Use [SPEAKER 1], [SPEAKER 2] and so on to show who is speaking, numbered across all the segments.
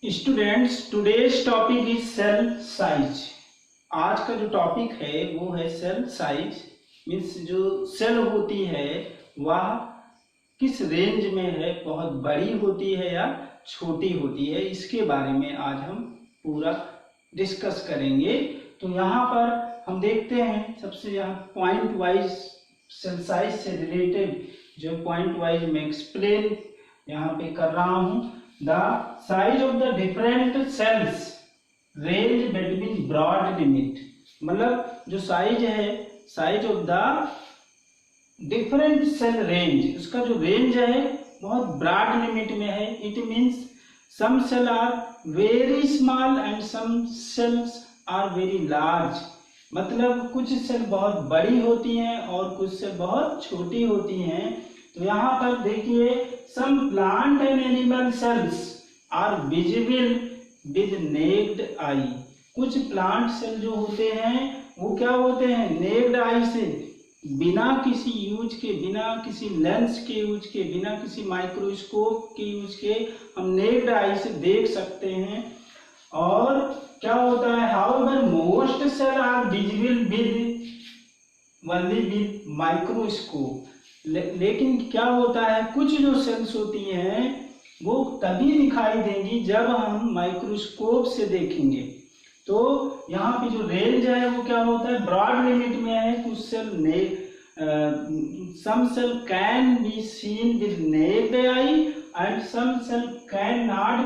[SPEAKER 1] Students, today's topic is cell size. आज का जो टॉपिक है वो है सेल साइज। मीन्स जो सेल होती है वह किस रेंज में है, बहुत बड़ी होती है या छोटी होती है, इसके बारे में आज हम पूरा डिस्कस करेंगे। तो यहाँ पर हम देखते हैं सबसे यहाँ पॉइंट वाइज सेल साइज से रिलेटेड जो पॉइंट वाइज में एक्सप्लेन यहाँ पे कर रहा हूँ। The size of the different cells range between broad limit, मतलब जो साइज है, size of the different cell range, उसका जो रेंज है बहुत ब्रॉड लिमिट में है। It means some cell are very small and some cells are very large, मतलब कुछ सेल बहुत बड़ी होती हैं और कुछ सेल बहुत छोटी होती हैं। तो यहाँ पर देखिए, some plant and animal cells are visible with naked eye। कुछ प्लांट सेल जो होते हैं वो क्या होते हैं, नेक्ड आई से, बिना किसी यूज के, बिना किसी लेंस के यूज के, बिना किसी माइक्रोस्कोप के यूज के हम नेक्ड आई से देख सकते हैं। और क्या होता है, however most cell are visible with only with microscope. लेकिन क्या होता है, कुछ जो सेल्स होती हैं वो तभी दिखाई देंगी जब हम माइक्रोस्कोप से देखेंगे। तो यहाँ पे जो रेंज है वो क्या होता है, ब्रॉड लिमिट में है। कुछ cell some cell can be seen with naked eye and some cell can not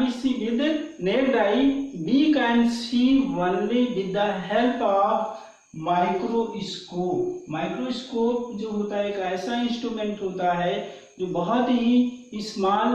[SPEAKER 1] be see with naked eye. We can see only with the help of microscope. Microscope जो होता है एक ऐसा instrument होता है जो बहुत ही स्मॉल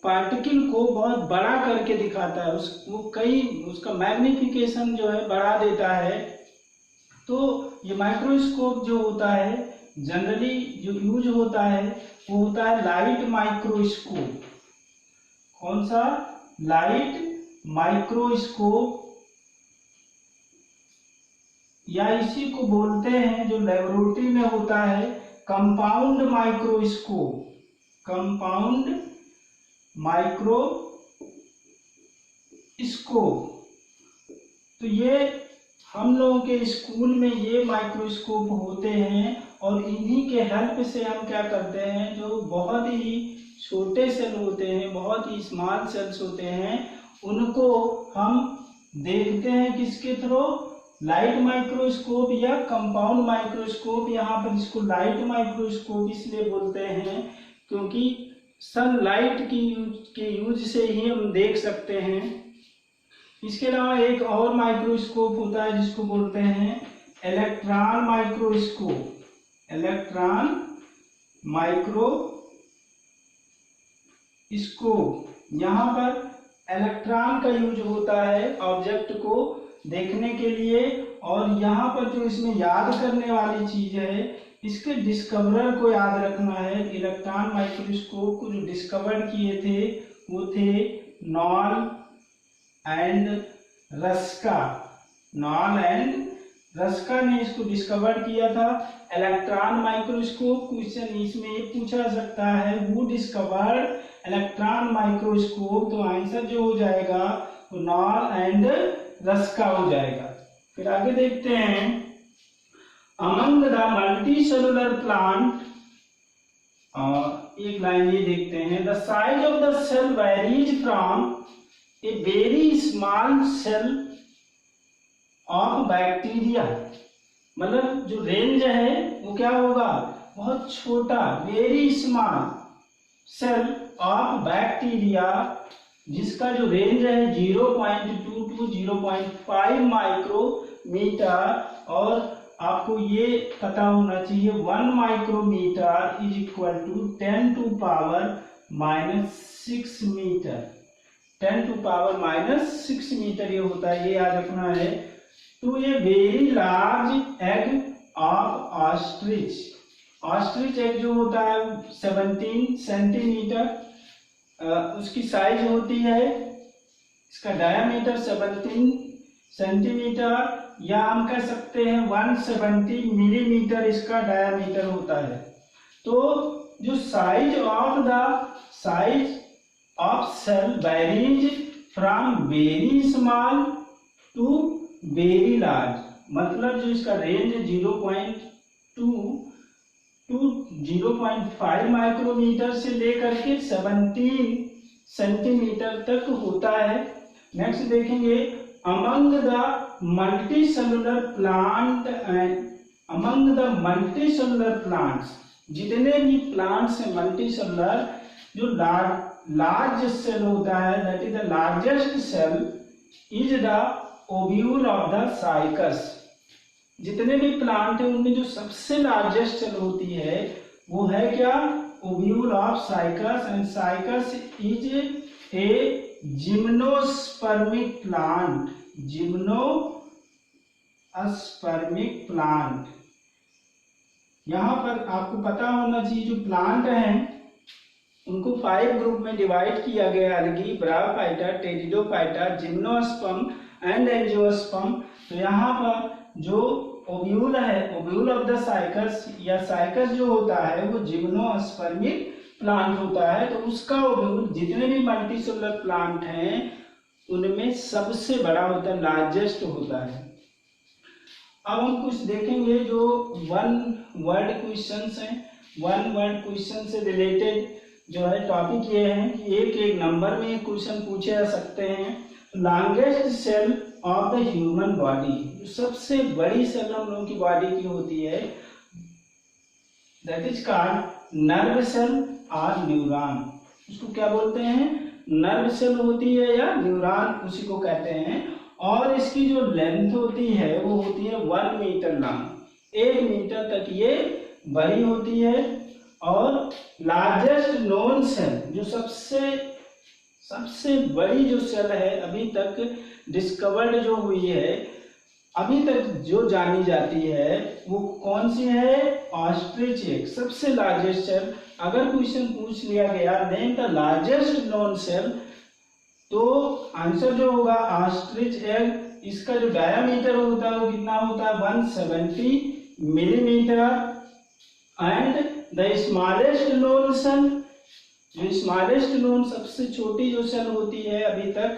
[SPEAKER 1] पार्टिकल को बहुत बड़ा करके दिखाता है, उसका मैग्निफिकेशन जो है बढ़ा देता है। तो ये माइक्रोस्कोप जो होता है जनरली जो यूज होता है वो होता है लाइट माइक्रोस्कोप। कौन सा, लाइट माइक्रोस्कोप, या इसी को बोलते हैं जो लेबोरेटरी में होता है कंपाउंड माइक्रोस्कोप। Compound microscope. तो ये हम लोगों के स्कूल में ये माइक्रोस्कोप होते हैं और इन्हीं के हेल्प से हम क्या करते हैं, जो बहुत ही छोटे सेल होते हैं, बहुत ही स्मॉल सेल्स होते हैं, उनको हम देखते हैं किसके थ्रू, लाइट माइक्रोस्कोप या कंपाउंड माइक्रोस्कोप। यहाँ पर इसको लाइट माइक्रोस्कोप इसलिए बोलते हैं क्योंकि सनलाइट के यूज से ही हम देख सकते हैं। इसके अलावा एक और माइक्रोस्कोप होता है जिसको बोलते हैं इलेक्ट्रॉन माइक्रोस्कोप। इलेक्ट्रॉन माइक्रोस्कोप, यहाँ पर इलेक्ट्रॉन का यूज होता है ऑब्जेक्ट को देखने के लिए। और यहाँ पर जो इसमें याद करने वाली चीज है, इसके डिस्कवरर को याद रखना है। इलेक्ट्रॉन माइक्रोस्कोप को जो डिस्कवर किए थे वो थे knoll and Ruska. Knoll and Ruska ने इसको डिस्कवर किया था। इलेक्ट्रॉन माइक्रोस्कोप क्वेश्चन इसमें ये पूछा सकता है, हु डिस्कवर्ड इलेक्ट्रॉन माइक्रोस्कोप। तो आंसर जो हो जाएगा वो नॉल एंड रस्का हो जाएगा। फिर आगे देखते हैं, among the multi cellular plant, एक लाइन ये देखते हैं, the size of the cell varies from a very small cell of bacteria. मतलब जो रेंज है वो क्या होगा, बहुत छोटा, very small cell of bacteria, जिसका जो रेंज है 0.2 to 0.5 माइक्रोमीटर। और आपको ये पता होना चाहिए 1 micrometre is equal to 10 to power -6 metre. 10 to power -6 metre ये होता है, ये याद रखना है। तो ये very large egg of ostrich. Ostrich egg जो होता है 17 सेंटीमीटर उसकी साइज होती है, इसका डायामीटर 17 सेंटीमीटर, या हम कह सकते हैं 170 मिलीमीटर इसका डायामीटर होता है। तो जो size of the size of cell varies from very small to very large। मतलब जो इसका रेंज 0.2 टू 0.5 माइक्रोमीटर से लेकर के 17 सेंटीमीटर तक होता है। नेक्स्ट देखेंगे, among the multicellular plant and among the multicellular plants, जितने भी प्लांट्स हैं मल्टीसेलुलर, जो लार्ज सेल होता है, that is the largest cell is the ovule of the cycas. जितने भी प्लांट हैं उनमें जो सबसे लार्जेस्ट सेल होती है वो है क्या, ovule of cycas. And cycas is a gymnospermic plant, gymnospermic plant. यहाँ पर आपको पता होना चाहिए जो प्लांट हैं उनको 5 ग्रुप में डिवाइड किया गया, algae, bryophyta, pteridophyta, gymnosperm and angiosperm. तो यहाँ पर जो ओव्यूल है, ओव्यूल ऑफ द साइकस या साइकस जो होता है वो जिम्नोस्पर्मिक प्लांट होता है। तो उसका ओव्यूल जितने भी मल्टीसेलुलर प्लांट हैं उनमें सबसे बड़ा होता है, लार्जेस्ट होता है। अब हम कुछ देखेंगे जो वन वर्ड क्वेश्चंस हैं। वन वर्ड क्वेश्चन से रिलेटेड जो है टॉपिक ये है कि एक एक नंबर में क्वेश्चन पूछे जा सकते हैं। Longest cell of the human body, सबसे बड़ी सेल हम लोगों की बॉडी की होती है, that is called nerve cell और न्यूरॉन। उसको क्या बोलते हैं, नर्व सेल होती है या न्यूरॉन, उसी को कहते हैं। और इसकी जो लेंथ होती है वो होती है 1 मीटर लॉन्ग, 1 मीटर तक ये बड़ी होती है। और लार्जेस्ट नोन सेल, जो सबसे बड़ी जो सेल है अभी तक डिस्कवर्ड जो हुई है, अभी तक जो जानी जाती है वो कौन सी है, ऑस्ट्रिच एग, सबसे लार्जेस्ट सेल। अगर क्वेश्चन पूछ लिया गया name the largest known cell, तो आंसर जो होगा ऑस्ट्रिच एग। इसका जो डायामीटर होता है वो कितना होता है, 170 millimetre. And the smallest known cell, जो स्मॉलेस्ट नोन सबसे छोटी जो सेल होती है अभी तक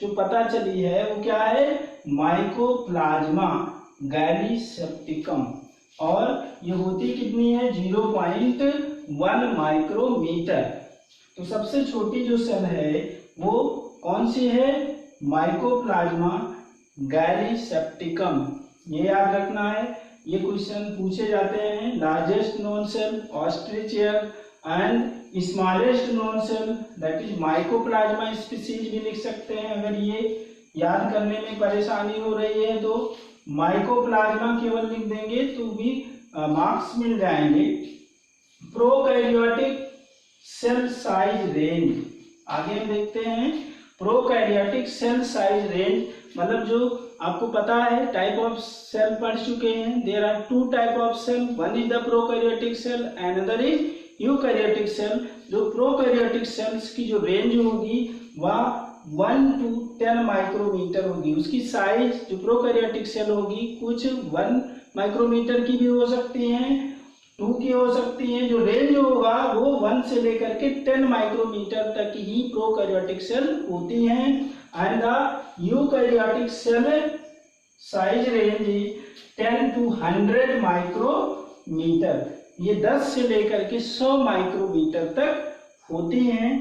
[SPEAKER 1] जो पता चली है वो क्या है, माइकोप्लाज्मा गैलीसेप्टिकम। और ये होती कितनी है, 0.1 माइक्रोमीटर। तो सबसे छोटी जो सेल है वो कौन सी है, माइकोप्लाज्मा गैलीसेप्टिकम। ये याद रखना है, ये क्वेश्चन पूछे जाते हैं। Largest known cell ostrich egg and smallest known cell that is mycoplasma species भी लिख सकते हैं। अगर ये याद करने में परेशानी हो रही है तो माइकोप्लाज्मा केवल लिख देंगे तो भी मार्क्स मिल जाएंगे। प्रोकैरियोटिक सेल साइज रेंज, आगे हम देखते हैं। प्रोकैरियोटिक सेल साइज रेंज मतलब जो आपको पता है टाइप ऑफ सेल पढ़ चुके हैं। There are 2 type of cell, one is the prokaryotic cell, another is eukaryotic cell. जो प्रोकैरियोटिक सेल्स की जो रेंज होगी वह 1 to 10 माइक्रोमीटर होगी। उसकी साइज जो प्रोकैरियोटिक सेल होगी कुछ 1 माइक्रोमीटर की भी हो सकती हैं, 2 की हो सकती हैं। जो रेंज होगा वो 1 से लेकर के 10 माइक्रोमीटर तक ही प्रोकैरियोटिक सेल होती हैं। And the eukaryotic cell size range 10 to 100 micrometre. ये 10 से लेकर के 100 माइक्रोमीटर तक होती हैं।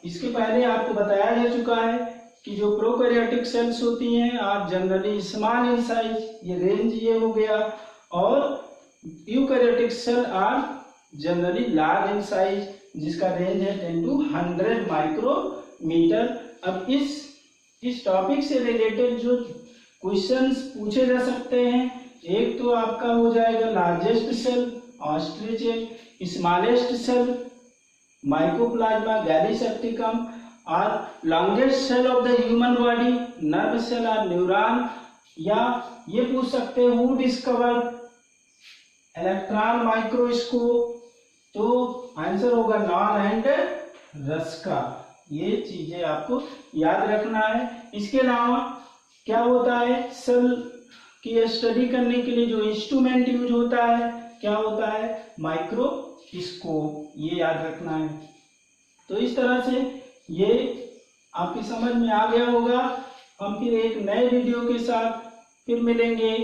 [SPEAKER 1] इसके पहले आपको बताया जा चुका है कि जो प्रोकैरियोटिक सेल्स होती हैं और जनरली स्मॉल इन साइज, ये रेंज ये हो गया। और eukaryotic cell are generally large in size, जिसका रेंज है 10 to 100 माइक्रोमीटर। अब इस टॉपिक से रिलेटेड जो क्वेश्चंस पूछे जा सकते हैं, एक तो आपका हो जाएगा largest cell ostrich egg, smallest cell mycoplasma gallisepticum, और longest cell of the human body nerve cell और न्यूरॉन। या ये पूछ सकते हैं हु डिस्कवर्ड इलेक्ट्रॉन माइक्रोस्कोप, तो आंसर होगा नॉन एंड रस्का। ये चीजें आपको याद रखना है। इसके अलावा क्या होता है, सेल की स्टडी करने के लिए जो इंस्ट्रूमेंट यूज होता है क्या होता है, माइक्रोस्कोप स्कोप, ये याद रखना है। तो इस तरह से ये आपकी समझ में आ गया होगा। हम फिर एक नए वीडियो के साथ फिर मिलेंगे।